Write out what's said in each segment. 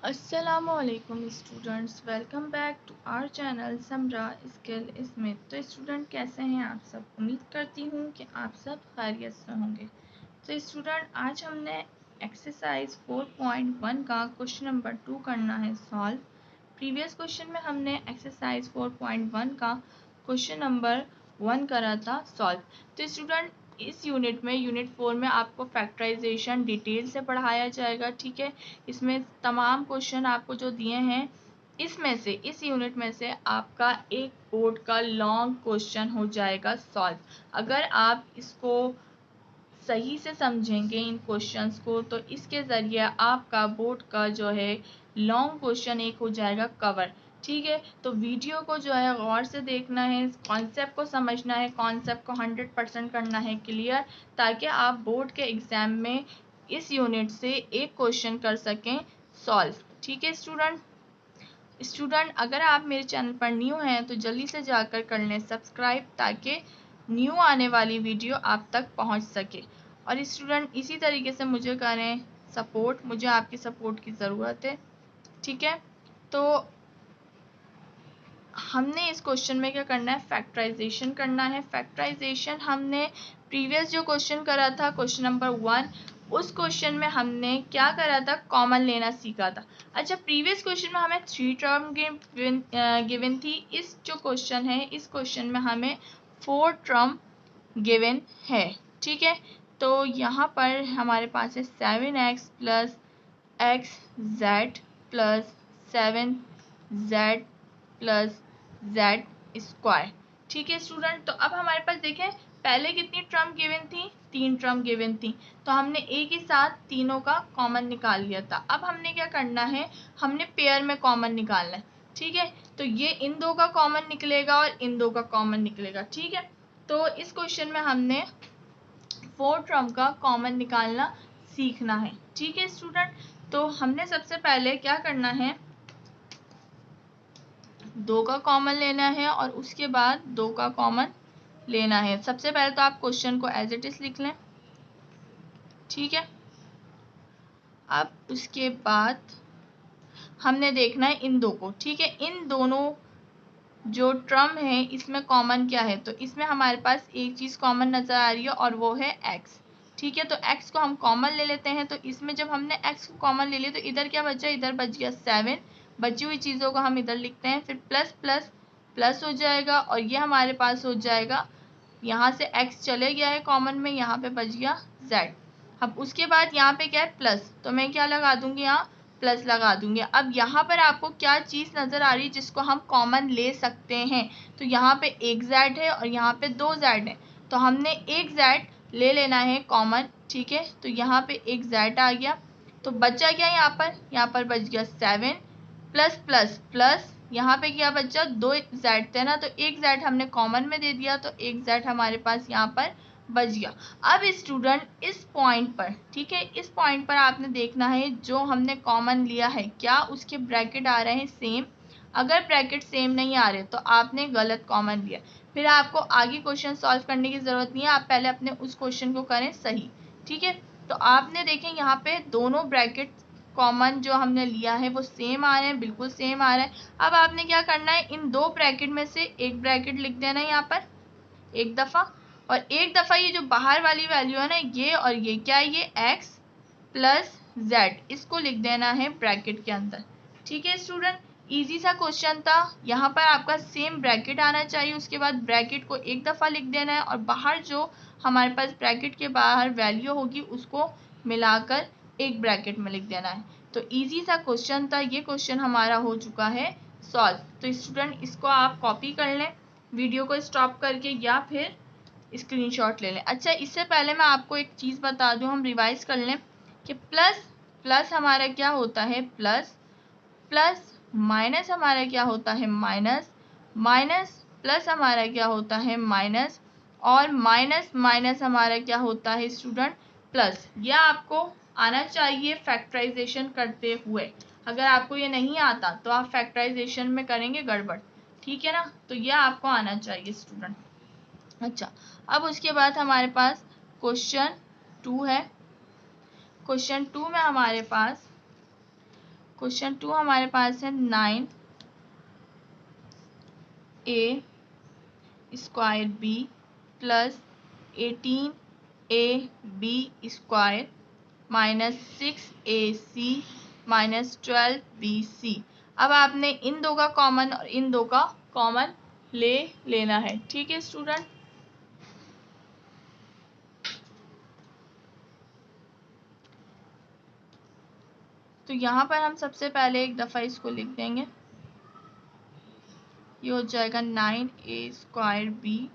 अस्सलामुअलैकुम students, welcome back to our channel Samra skill Smith. तो student कैसे हैं आप सब? उम्मीद करती हूँ कि आप सब खैरियत से होंगे। तो स्टूडेंट आज हमने एक्सरसाइज 4.1 का क्वेश्चन नंबर 2 करना है सॉल्व। प्रीवियस क्वेश्चन में हमने एक्सरसाइज 4.1 का क्वेश्चन नंबर 1 करा था सॉल्व। तो स्टूडेंट इस यूनिट में यूनिट 4 में आपको फैक्टराइजेशन डिटेल से पढ़ाया जाएगा। ठीक है, इसमें तमाम क्वेश्चन आपको जो दिए हैं इसमें से इस यूनिट में से आपका एक बोर्ड का लॉन्ग क्वेश्चन हो जाएगा सॉल्व। अगर आप इसको सही से समझेंगे इन क्वेश्चंस को तो इसके ज़रिए आपका बोर्ड का जो है लॉन्ग क्वेश्चन एक हो जाएगा कवर। ठीक है, तो वीडियो को जो है गौर से देखना है, कॉन्सेप्ट को समझना है, कॉन्सेप्ट को 100% करना है क्लियर, ताकि आप बोर्ड के एग्ज़ाम में इस यूनिट से एक क्वेश्चन कर सकें सॉल्व। ठीक है स्टूडेंट अगर आप मेरे चैनल पर न्यू हैं तो जल्दी से जाकर कर लें सब्सक्राइब, ताकि न्यू आने वाली वीडियो आप तक पहुंच सके। और स्टूडेंट इसी तरीके से मुझे करें सपोर्ट, मुझे आपकी सपोर्ट की ज़रूरत है। ठीक है, तो हमने इस क्वेश्चन में क्या करना है, फैक्टराइजेशन करना है। फैक्टराइजेशन हमने प्रीवियस जो क्वेश्चन करा था क्वेश्चन नंबर 1, उस क्वेश्चन में हमने क्या करा था, कॉमन लेना सीखा था। अच्छा, प्रीवियस क्वेश्चन में हमें 3 टर्म गिवन थी। इस जो क्वेश्चन है इस क्वेश्चन में हमें 4 टर्म गिवन है। ठीक है, तो यहाँ पर हमारे पास है 7x plus x Z plus 7z plus Z square. ठीक है स्टूडेंट, तो अब हमारे पास देखें पहले कितनी टर्म गिवन थी, 3 टर्म गिवन थी, तो हमने एक ही साथ तीनों का कॉमन निकाल लिया था। अब हमने क्या करना है, हमने पेयर में कॉमन निकालना है। ठीक है, तो ये इन दो का कॉमन निकलेगा और इन दो का कॉमन निकलेगा। ठीक है, तो इस क्वेश्चन में हमने 4 टर्म का कॉमन निकालना सीखना है। ठीक है स्टूडेंट, तो हमने सबसे पहले क्या करना है, 2 का कॉमन लेना है और उसके बाद 2 का कॉमन लेना है। सबसे पहले तो आप क्वेश्चन को एज इट इज लिख लें। ठीक है, अब उसके बाद हमने देखना है इन दो को। ठीक है, इन दोनों जो टर्म है इसमें कॉमन क्या है, तो इसमें हमारे पास एक चीज़ कॉमन नज़र आ रही है और वो है x। ठीक है, तो x को हम कॉमन ले लेते हैं। तो इसमें जब हमने x को कॉमन ले लिया तो इधर क्या बचा, इधर बच गया 7। बची हुई चीज़ों को हम इधर लिखते हैं, फिर प्लस प्लस प्लस हो जाएगा और ये हमारे पास हो जाएगा, यहाँ से x चले गया है कॉमन में, यहाँ पे बच गया z। अब उसके बाद यहाँ पे क्या है प्लस, तो मैं क्या लगा दूंगी, यहाँ प्लस लगा दूंगी। अब यहाँ पर आपको क्या चीज़ नज़र आ रही है जिसको हम कॉमन ले सकते हैं, तो यहाँ पे एक जेड है और यहाँ पे 2 जेड है, तो हमने एक जेड ले लेना है कॉमन। ठीक है, तो यहाँ पे एक जेड आ गया, तो बचा क्या यहाँ पर बच गया 7 प्लस प्लस प्लस, यहाँ पे क्या बचा, 2 जेड थे ना, तो एक जेड हमने कॉमन में दे दिया, तो एक जेड हमारे पास यहाँ पर बच गया। अब स्टूडेंट इस पॉइंट पर, ठीक है, इस पॉइंट पर आपने देखना है जो हमने कॉमन लिया है क्या उसके ब्रैकेट आ रहे हैं सेम। अगर ब्रैकेट सेम नहीं आ रहे तो आपने गलत कॉमन लिया, फिर आपको आगे क्वेश्चन सॉल्व करने की ज़रूरत नहीं है, आप पहले अपने उस क्वेश्चन को करें सही। ठीक है, तो आपने देखें यहाँ पे दोनों ब्रैकेट कॉमन जो हमने लिया है वो सेम आ रहे हैं, बिल्कुल सेम आ रहा है। अब आपने क्या करना है, इन दो ब्रैकेट में से एक ब्रैकेट लिख देना है यहाँ पर एक दफ़ा, और एक दफ़ा ये जो बाहर वाली वैल्यू है ना, ये और ये क्या है, ये x प्लस जेड, इसको लिख देना है ब्रैकेट के अंदर। ठीक है स्टूडेंट, इजी सा क्वेश्चन था। यहाँ पर आपका सेम ब्रैकेट आना चाहिए, उसके बाद ब्रैकेट को एक दफ़ा लिख देना है और बाहर जो हमारे पास ब्रैकेट के बाहर वैल्यू होगी उसको मिलाकर एक ब्रैकेट में लिख देना है। तो इजी सा क्वेश्चन था, ये क्वेश्चन हमारा हो चुका है सॉल्व। तो स्टूडेंट इसको आप कॉपी कर लें वीडियो को स्टॉप करके या फिर स्क्रीनशॉट ले लें। अच्छा, इससे पहले मैं आपको एक चीज़ बता दूं, हम रिवाइज कर लें कि प्लस प्लस हमारा क्या होता है प्लस, प्लस माइनस हमारा क्या होता है माइनस, माइनस प्लस हमारा क्या होता है माइनस, और माइनस माइनस हमारा क्या होता है स्टूडेंट प्लस। यह आपको आना चाहिए फैक्टराइजेशन करते हुए। अगर आपको ये नहीं आता तो आप फैक्टराइजेशन में करेंगे गड़बड़। ठीक है ना, तो यह आपको आना चाहिए स्टूडेंट। अच्छा, अब उसके बाद हमारे पास क्वेश्चन 2 है। क्वेश्चन 2 में हमारे पास क्वेश्चन 2 हमारे पास है 9a square b plus 18ab square minus 6ac minus 12bc। अब आपने इन दो का कॉमन और इन दो का कॉमन ले लेना है। ठीक है स्टूडेंट, तो यहाँ पर हम सबसे पहले एक दफ़ा इसको लिख देंगे। ये हो जाएगा 9a square b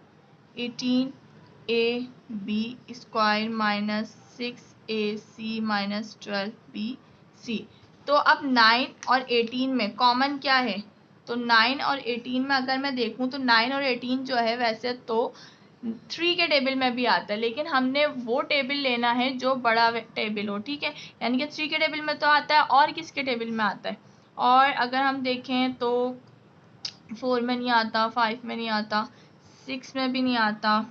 18ab square minus 6ac minus 12bc। तो अब 9 और 18 में कॉमन क्या है? तो 9 और 18 में अगर मैं देखूं तो 9 और 18 जो है वैसे तो 3 के टेबल में भी आता है, लेकिन हमने वो टेबल लेना है जो बड़ा टेबल हो। ठीक है, यानी कि 3 के टेबल में तो आता है और किसके टेबल में आता है? और अगर हम देखें तो 4 में नहीं आता, 5 में नहीं आता, 6 में भी नहीं आता,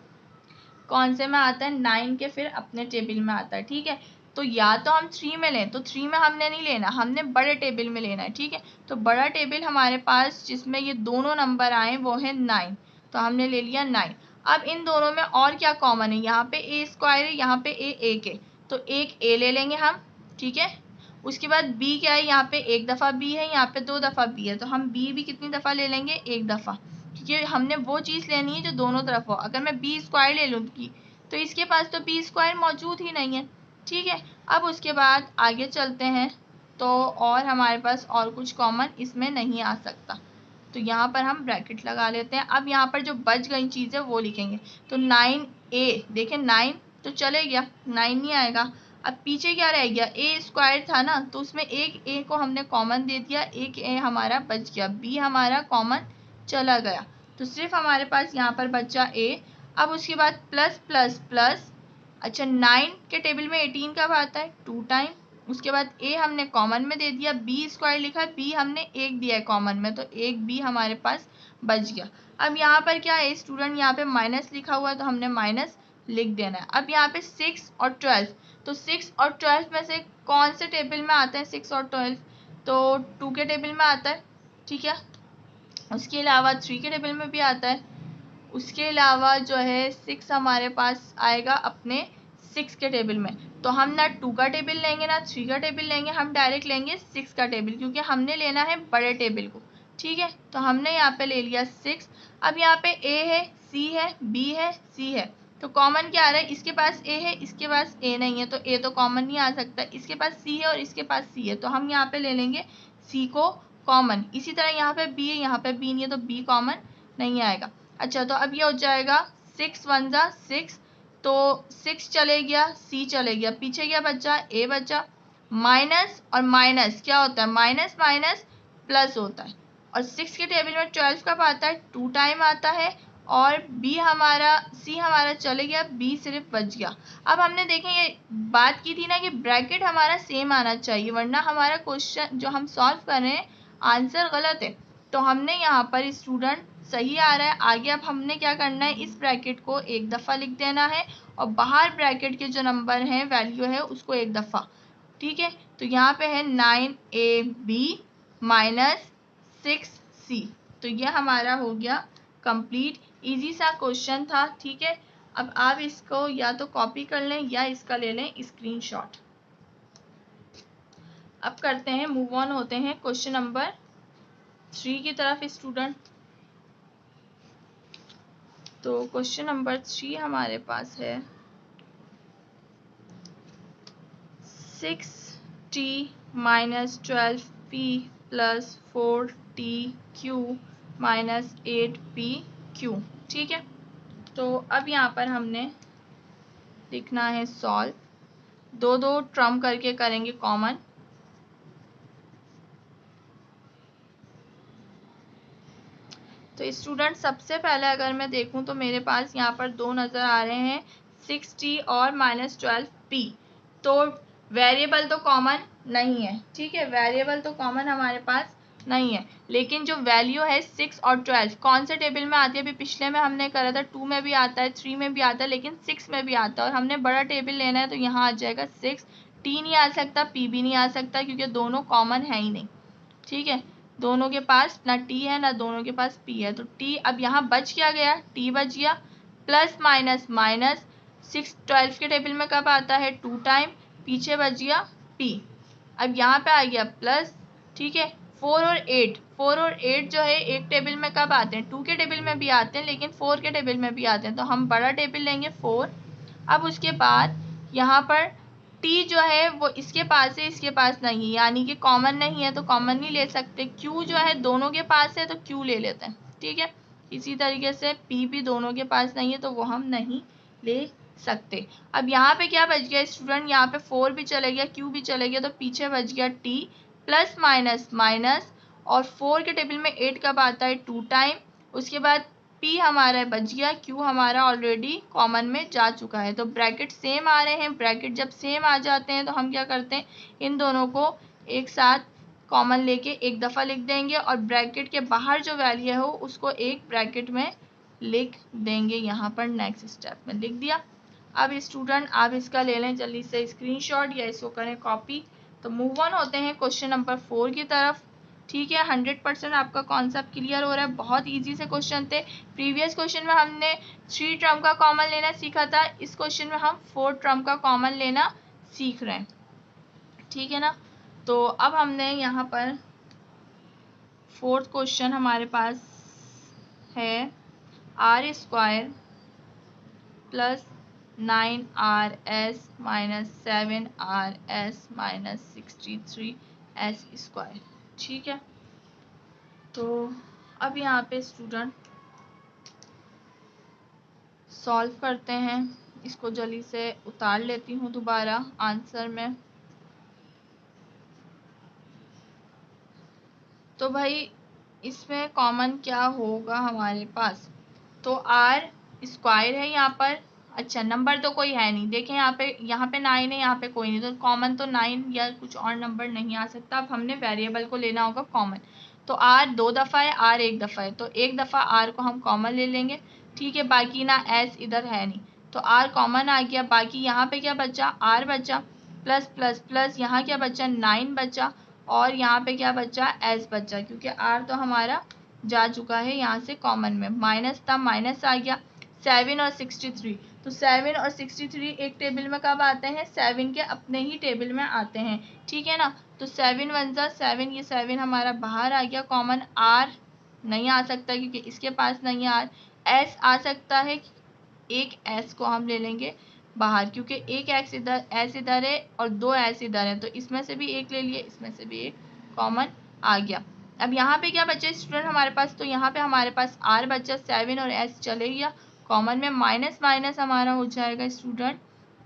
कौन से में आता है? 9 के फिर अपने टेबल में आता है। ठीक है, तो या तो हम 3 में लें, तो 3 में हमने नहीं लेना, हमने बड़े टेबल में लेना है। ठीक है, तो बड़ा टेबल हमारे पास जिसमें ये दोनों नंबर आए वो है 9, तो हमने ले लिया 9। अब इन दोनों में और क्या कॉमन है? यहाँ पे ए स्क्वायर है, यहाँ पे ए एक है, तो एक ए ले लेंगे हम। ठीक है, उसके बाद बी क्या है? यहाँ पे एक दफ़ा बी है, यहाँ पे 2 दफ़ा बी है, तो हम बी भी कितनी दफ़ा ले लेंगे? एक दफ़ा, क्योंकि हमने वो चीज़ लेनी है जो दोनों तरफ हो। अगर मैं बी स्क्वायर ले लूँगी तो इसके पास तो बी स्क्वायर मौजूद ही नहीं है। ठीक है, अब उसके बाद आगे चलते हैं, तो और हमारे पास और कुछ कॉमन इसमें नहीं आ सकता, तो यहाँ पर हम ब्रैकेट लगा लेते हैं। अब यहाँ पर जो बच गई चीज़ है वो लिखेंगे, तो 9a, देखें 9 तो चले गया, 9 नहीं आएगा। अब पीछे क्या रह गया? ए स्क्वायर था ना, तो उसमें एक ए को हमने कॉमन दे दिया, एक ए हमारा बच गया, बी हमारा कॉमन चला गया, तो सिर्फ हमारे पास यहाँ पर बचा ए। अब उसके बाद प्लस प्लस प्लस, अच्छा 9 के टेबल में 18 कब आता है? 2 टाइम। उसके बाद ए हमने कॉमन में दे दिया, बी स्क्वायर लिखा है, बी हमने एक दिया है कॉमन में, तो एक बी हमारे पास बच गया। अब यहाँ पर क्या है स्टूडेंट? यहाँ पे माइनस लिखा हुआ है, तो हमने माइनस लिख देना है। अब यहाँ पे 6 और 12, तो 6 और 12 में से कौन से टेबल में आते हैं 6 और 12? तो 2 के टेबल में आता है। ठीक है, उसके अलावा 3 के टेबल में भी आता है। उसके अलावा जो है 6 हमारे पास आएगा अपने 6 के टेबल में, तो हम ना 2 का टेबल लेंगे ना 3 का टेबल लेंगे, हम डायरेक्ट लेंगे 6 का टेबल, क्योंकि हमने लेना है बड़े टेबल को। ठीक है, तो हमने यहाँ पे ले लिया 6। अब यहाँ पे ए है, सी है, बी है, सी है, तो कॉमन क्या आ रहा है? इसके पास ए है, इसके पास ए नहीं है, तो ए तो कॉमन नहीं आ सकता। इसके पास सी है और इसके पास सी है, तो हम यहाँ पे ले लेंगे सी को कॉमन। इसी तरह यहाँ पे बी है, यहाँ पे बी नहीं है, तो बी कॉमन नहीं आएगा। अच्छा, तो अब ये हो जाएगा 6 1 जा 6, तो 6 चले गया, सी चले गया, पीछे क्या बचा? ए बचा। माइनस और माइनस क्या होता है? माइनस माइनस प्लस होता है, और 6 के टेबल में 12 कब आता है? 2 टाइम आता है, और बी हमारा सी हमारा चले गया, बी सिर्फ बच गया। अब हमने देखें ये बात की थी ना कि ब्रैकेट हमारा सेम आना चाहिए, वरना हमारा क्वेश्चन जो हम सॉल्व कर रहे हैं आंसर गलत है। तो हमने यहाँ पर स्टूडेंट सही आ रहा है। आगे अब हमने क्या करना है? इस ब्रैकेट को एक दफ़ा लिख देना है, और बाहर ब्रैकेट के जो नंबर हैं वैल्यू है उसको एक दफ़ा। ठीक है, तो यहाँ पे है 9ab माइनस 6c, तो यह हमारा हो गया कंप्लीट। इजी सा क्वेश्चन था। ठीक है, अब आप इसको या तो कॉपी कर लें या इसका ले लें स्क्रीनशॉट। अब करते हैं, मूव ऑन होते हैं क्वेश्चन नंबर 3 की तरफ स्टूडेंट। तो क्वेश्चन नंबर 3 हमारे पास है 6t minus 12p plus 4tq minus 8pq। ठीक है, तो अब यहाँ पर हमने लिखना है सॉल्व, दो दो टर्म करके करेंगे कॉमन। तो स्टूडेंट सबसे पहले अगर मैं देखूं तो मेरे पास यहाँ पर दो नज़र आ रहे हैं 6t और माइनस 12p, तो वेरिएबल तो कॉमन नहीं है। ठीक है, वेरिएबल तो कॉमन हमारे पास नहीं है, लेकिन जो वैल्यू है 6 और 12 कौन से टेबल में आती है? अभी पिछले में हमने करा था 2 में भी आता है, 3 में भी आता है, लेकिन 6 में भी आता है, और हमने बड़ा टेबल लेना है, तो यहाँ आ जाएगा 6 टी नहीं आ सकता, पी भी नहीं आ सकता, क्योंकि दोनों कॉमन है ही नहीं। ठीक है, दोनों के पास ना टी है ना दोनों के पास पी है, तो टी अब यहाँ बच क्या गया, टी बच गया, प्लस माइनस माइनस, 6 12 के टेबल में कब आता है 2 टाइम, पीछे बच गया पी। अब यहाँ पे आ गया प्लस, ठीक है, 4 और 8 जो है एक टेबल में कब आते हैं, 2 के टेबल में भी आते हैं लेकिन 4 के टेबल में भी आते हैं, तो हम बड़ा टेबल लेंगे 4। अब उसके बाद यहाँ पर टी जो है वो इसके पास है, इसके पास नहीं है, यानी कि कॉमन नहीं है तो कॉमन नहीं ले सकते। क्यू जो है दोनों के पास है तो क्यू ले लेते हैं। ठीक है, इसी तरीके से पी भी दोनों के पास नहीं है तो वो हम नहीं ले सकते। अब यहाँ पे क्या बच गया स्टूडेंट, यहाँ पे 4 भी चले गया, क्यू भी चले गया, तो पीछे बच गया टी, प्लस माइनस माइनस, और 4 के टेबल में 8 कब आता है 2 टाइम, उसके बाद पी हमारा बच गया, क्यू हमारा ऑलरेडी कॉमन में जा चुका है। तो ब्रैकेट सेम आ रहे हैं, ब्रैकेट जब सेम आ जाते हैं तो हम क्या करते हैं, इन दोनों को एक साथ कॉमन लेके एक दफ़ा लिख देंगे और ब्रैकेट के बाहर जो वैल्यू हो उसको एक ब्रैकेट में लिख देंगे। यहाँ पर नेक्स्ट स्टेप में लिख दिया। अब स्टूडेंट आप इसका ले लें जल्दी से स्क्रीनशॉट या इसको करें कॉपी। तो मूव ऑन होते हैं क्वेश्चन नंबर 4 की तरफ। ठीक है, 100% आपका कॉन्सेप्ट क्लियर हो रहा है। बहुत इजी से क्वेश्चन थे। प्रीवियस क्वेश्चन में हमने 3 टर्म का कॉमन लेना सीखा था, इस क्वेश्चन में हम 4 टर्म का कॉमन लेना सीख रहे हैं। ठीक है ना, तो अब हमने यहाँ पर 4th क्वेश्चन हमारे पास है R square plus 9RS minus 7RS minus 63S square. ठीक है, तो अब यहाँ पे स्टूडेंट सॉल्व करते हैं। इसको जल्दी से उतार लेती हूँ दोबारा आंसर में। तो भाई इसमें कॉमन क्या होगा हमारे पास, तो आर स्क्वायर है यहाँ पर। अच्छा, नंबर तो कोई है नहीं, देखें यहाँ पे 9 है, यहाँ पे कोई नहीं, तो कॉमन तो 9 या कुछ और नंबर नहीं आ सकता। अब हमने वेरिएबल को लेना होगा कॉमन। तो आर 2 दफ़ा है, आर 1 दफ़ा है, तो एक दफ़ा आर को हम कॉमन ले लेंगे। ठीक है, बाकी ना एस इधर है नहीं, तो आर कॉमन आ गया। बाकी यहाँ पे क्या बचा, आर बचा, प्लस प्लस प्लस, यहाँ क्या बचा 9 बचा, और यहाँ पे क्या बचा एस बचा, क्योंकि आर तो हमारा जा चुका है यहाँ से कॉमन में। माइनस था, माइनस आ गया। 7 और 63, तो 7 और 63 एक टेबल में कब आते हैं, 7 के अपने ही टेबल में आते हैं। ठीक है ना, तो 7 1 जा 7, ये 7 हमारा बाहर आ गया कॉमन। आर नहीं आ सकता क्योंकि इसके पास नहीं है आर। एस आ सकता है, एक एस को हम ले लेंगे बाहर, क्योंकि एक एक्स इधर एस इधर है और 2 एस इधर है, तो इसमें से भी एक ले लिए, इसमें से भी एक कॉमन आ गया। अब यहाँ पे क्या बचे स्टूडेंट हमारे पास, तो यहाँ पे हमारे पास आर बचा, 7 और एस चले गया कॉमन में, माइनस माइनस हमारा हो जाएगा स्टूडेंट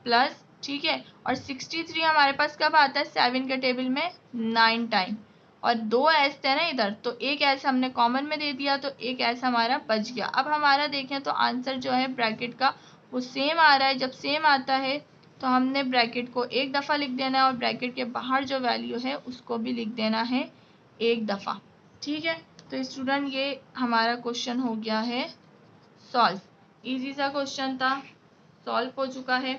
प्लस। ठीक है, और 63 हमारे पास कब आता है, 7 के टेबल में 9 टाइम, और 2 एस थे ना इधर, तो एक एस हमने कॉमन में दे दिया, तो एक एस हमारा बच गया। अब हमारा देखें तो आंसर जो है ब्रैकेट का वो सेम आ रहा है। जब सेम आता है तो हमने ब्रैकेट को एक दफ़ा लिख देना है और ब्रैकेट के बाहर जो वैल्यू है उसको भी लिख देना है एक दफ़ा। ठीक है, तो स्टूडेंट ये हमारा क्वेश्चन हो गया है सॉल्व। इजी सा क्वेश्चन था, सॉल्व हो चुका है।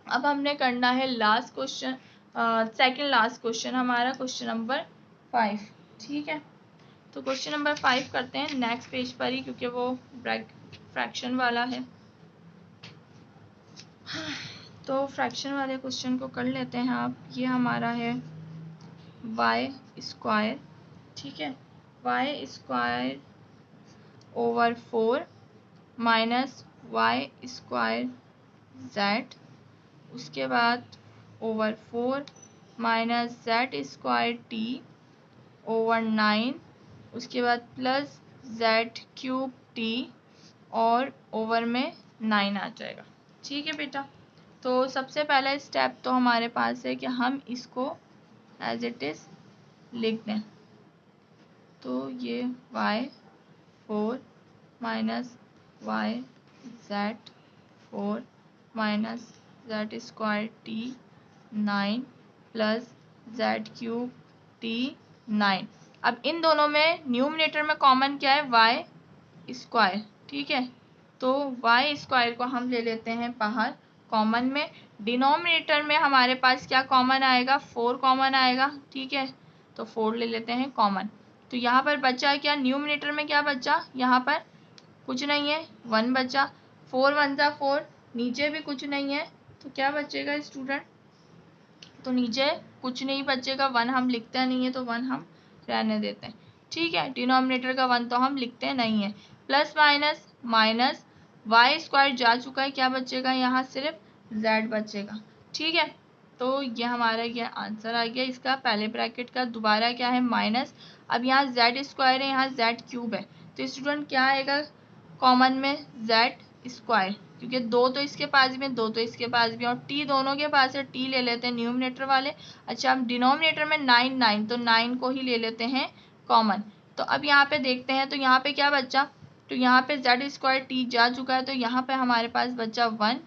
अब हमने करना है last question, second last question हमारा, क्वेश्चन नंबर 5। ठीक है, तो क्वेश्चन नंबर 5 करते हैं नेक्स्ट पेज पर ही, क्योंकि वो फ्रैक्शन वाला है। तो फ्रैक्शन वाले क्वेश्चन को कर लेते हैं आप। ये हमारा है वाई स्क्वायर। ठीक है, Y square over 4 minus Y square Z, उसके बाद over 4 minus Z square T over 9, उसके बाद प्लस जेड क्यूब टी और ओवर में 9 आ जाएगा। ठीक है बेटा, तो सबसे पहला स्टेप तो हमारे पास है कि हम इसको एज इट इज़ लिख दें। तो ये y4 minus Y Z 4 minus Z square T 9 plus Z cube T 9। अब इन दोनों में न्यूमरेटर में कॉमन क्या है, वाई स्क्वायर। ठीक है, तो वाई स्क्वायर को हम ले लेते हैं बाहर कॉमन में। डिनोमिनेटर में हमारे पास क्या कॉमन आएगा, 4 कॉमन आएगा, ठीक है, तो 4 ले लेते हैं कॉमन। तो यहाँ पर बचा क्या, न्यूमिनेटर में क्या बचा, यहाँ पर कुछ नहीं है, 1 बचा, 4 1 जा 4, नीचे भी कुछ नहीं है, तो क्या बचेगा स्टूडेंट, तो नीचे कुछ नहीं बचेगा, 1 हम लिखते नहीं है तो 1 हम रहने देते हैं, ठीक है। डिनोमिनेटर का 1 तो हम लिखते नहीं है। Plus minus minus Y square जा चुका है, क्या बचेगा यहाँ, सिर्फ z बचेगा, ठीक है। तो ये हमारा ये आंसर आ गया इसका पहले ब्रैकेट का। दोबारा क्या है, माइनस, अब यहाँ z स्क्वायर है, यहाँ z क्यूब है, तो स्टूडेंट क्या आएगा कॉमन में, z स्क्वायर, क्योंकि 2 तो इसके पास भी है, 2 तो इसके पास भी है, और t दोनों के पास है, t ले लेते हैं न्यूमिनेटर वाले। अच्छा, अब डिनोमिनेटर में 9 9, तो 9 को ही ले लेते हैं कॉमन। तो अब यहाँ पे देखते हैं, तो यहाँ पे क्या बचा, तो यहाँ पे z स्क्वायर t जा चुका है, तो यहाँ पे हमारे पास बचा 1,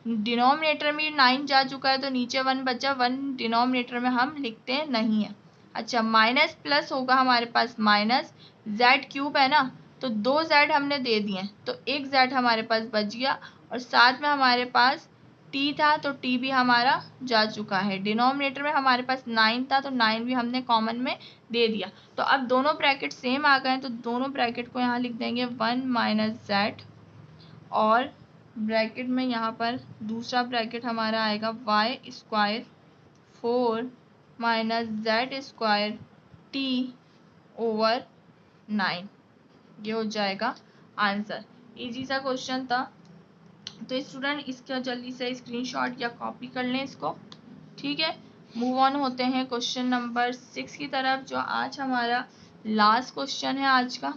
डिनोमिनेटर में 9 जा चुका है, तो नीचे 1 बचा, 1 डिनोमिनेटर में हम लिखते नहीं है। अच्छा, माइनस प्लस होगा हमारे पास माइनस, z क्यूब है ना, तो 2 z हमने दे दिए, तो 1 z हमारे पास बच गया, और साथ में हमारे पास t था, तो t भी हमारा जा चुका है। डिनोमिनेटर में हमारे पास 9 था, तो 9 भी हमने कॉमन में दे दिया। तो अब दोनों ब्रैकेट सेम आ गए, तो दोनों ब्रैकेट को यहाँ लिख देंगे 1 माइनस z, और ब्रैकेट में यहाँ पर दूसरा ब्रैकेट हमारा आएगा y square 4 minus z square t over 9, ये हो जाएगा आंसर। इजी सा क्वेश्चन था, तो स्टूडेंट इसका जल्दी से स्क्रीनशॉट या कॉपी कर लें इसको, ठीक है। मूव ऑन होते हैं क्वेश्चन नंबर 6 की तरफ, जो आज हमारा लास्ट क्वेश्चन है आज का।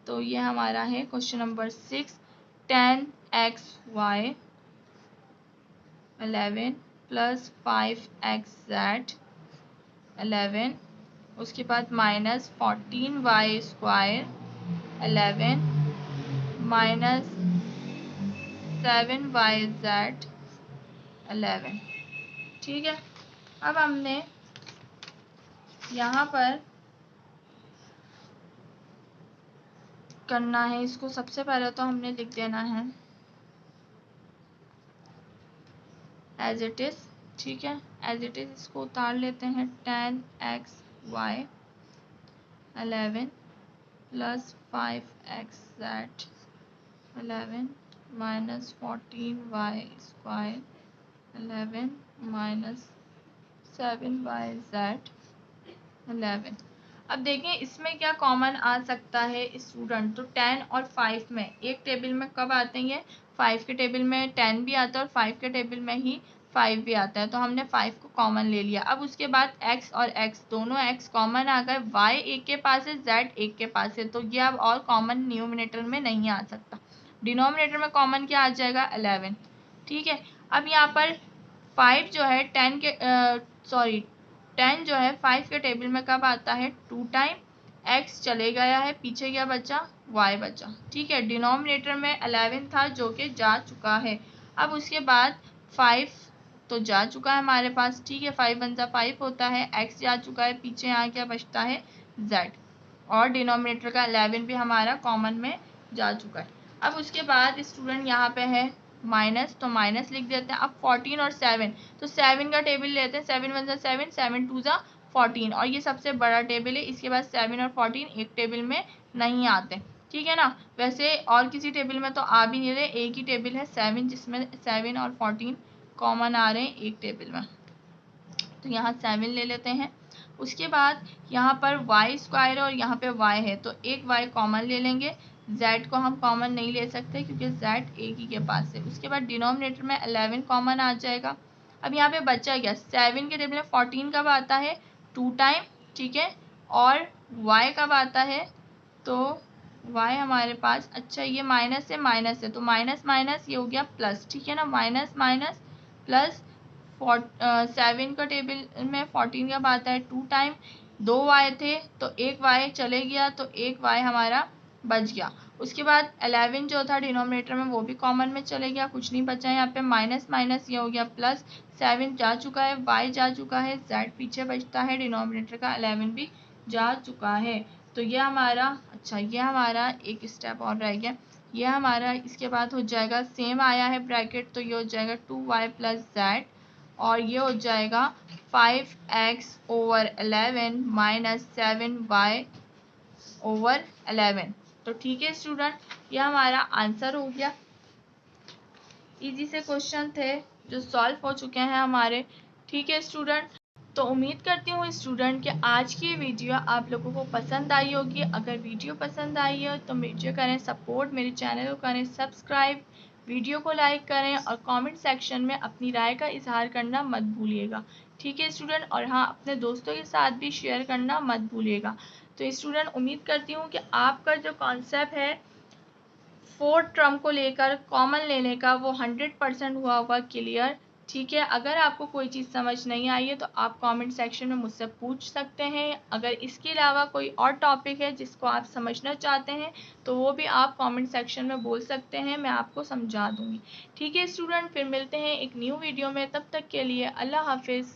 तो ये हमारा है question number 6, 10xy 11 plus 5xz 11, उसके बाद minus 14y square 11 minus 7yz 11, ठीक है। अब हमने यहाँ पर करना है इसको, सबसे पहले तो हमने लिख देना है एज इट इज, ठीक है, एज इट इज इसको उतार लेते हैं। 10xy 11 plus 5xz 11 minus 14y square 11 minus 7yz 11। अब देखें इसमें क्या कॉमन आ सकता है स्टूडेंट, तो 10 और 5 में एक टेबल में कब आते हैं, 5 के टेबल में 10 भी आता है और 5 के टेबल में ही 5 भी आता है, तो हमने 5 को कॉमन ले लिया। अब उसके बाद x और x दोनों x कॉमन आ गए, y एक के पास है, z एक के पास है, तो ये अब और कॉमन न्यूमिनेटर में नहीं आ सकता। डिनोमिनेटर में कॉमन क्या आ जाएगा, 11, ठीक है। अब यहाँ पर 5 जो है 10 के 10 जो है 5 के टेबल में कब आता है, 2 टाइम, x चले गया है, पीछे क्या बचा, y बचा, ठीक है। डिनोमिनेटर में 11 था जो कि जा चुका है। अब उसके बाद 5 तो जा चुका है हमारे पास, ठीक है, 5 1 जा 5 होता है, x जा चुका है, पीछे यहाँ क्या बचता है, z, और डिनोमिनेटर का 11 भी हमारा कॉमन में जा चुका है। अब उसके बाद स्टूडेंट यहाँ पे है माइनस, तो माइनस लिख देते हैं। अब 14 और 7, तो 7 का टेबल लेते हैं, 7 1 जा 7, 7 2 जा 14, और ये सबसे बड़ा टेबल है, इसके बाद 7 और 14 एक टेबल में नहीं आते, ठीक है ना। वैसे और किसी टेबल में तो आ भी नहीं रहे, एक ही टेबल है 7 जिसमें 7 और 14 कॉमन आ रहे हैं एक टेबल में, तो यहाँ 7 ले लेते हैं। उसके बाद यहाँ पर y स्क्वायर और यहाँ पे y है, तो एक y कॉमन ले लेंगे, z को हम कॉमन नहीं ले सकते क्योंकि z एक ही के पास है। उसके बाद डिनोमिनेटर में 11 कॉमन आ जाएगा। अब यहाँ पे बचा गया 7 के टेबल में 14 कब आता है, 2 टाइम, ठीक है, और y कब आता है, तो y हमारे पास, अच्छा ये माइनस है, तो माइनस माइनस ये हो गया प्लस, ठीक है ना, माइनस माइनस प्लस 7 का टेबल में 14 कब आता है, 2 टाइम, 2 y थे तो एक y चले गया, तो एक y हमारा बच गया। उसके बाद 11 जो था डिनोमिनेटर में वो भी कॉमन में चले गया, कुछ नहीं बचा यहाँ पे, माइनस माइनस ये हो गया प्लस, 7 जा चुका है, y जा चुका है, z पीछे बचता है, डिनोमिनेटर का 11 भी जा चुका है। तो ये हमारा, अच्छा ये हमारा एक स्टेप और रह गया, ये हमारा इसके बाद हो जाएगा, सेम आया है ब्रैकेट तो ये हो जाएगा 2y प्लस z, और ये हो जाएगा 5x/11 माइनस 7y/11। तो ठीक है स्टूडेंट, ये हमारा आंसर हो गया। इजी से क्वेश्चन थे जो सॉल्व हो चुके हैं हमारे। ठीक है स्टूडेंट, तो उम्मीद करती हूँ स्टूडेंट कि आज की वीडियो आप लोगों को पसंद आई होगी। अगर वीडियो पसंद आई हो तो वीडियो करें सपोर्ट, मेरे चैनल को करें सब्सक्राइब, वीडियो को लाइक करें और कमेंट सेक्शन में अपनी राय का इजहार करना मत भूलिएगा। ठीक है स्टूडेंट, और हाँ, अपने दोस्तों के साथ भी शेयर करना मत भूलिएगा। तो स्टूडेंट, उम्मीद करती हूँ कि आपका जो कॉन्सेप्ट है 4th टर्म को लेकर कॉमन लेने का वो 100% हुआ होगा क्लियर। ठीक है, अगर आपको कोई चीज़ समझ नहीं आई है तो आप कमेंट सेक्शन में मुझसे पूछ सकते हैं। अगर इसके अलावा कोई और टॉपिक है जिसको आप समझना चाहते हैं तो वो भी आप कमेंट सेक्शन में बोल सकते हैं, मैं आपको समझा दूंगी। ठीक है स्टूडेंट, फिर मिलते हैं एक न्यू वीडियो में, तब तक के लिए अल्लाह हाफिज़।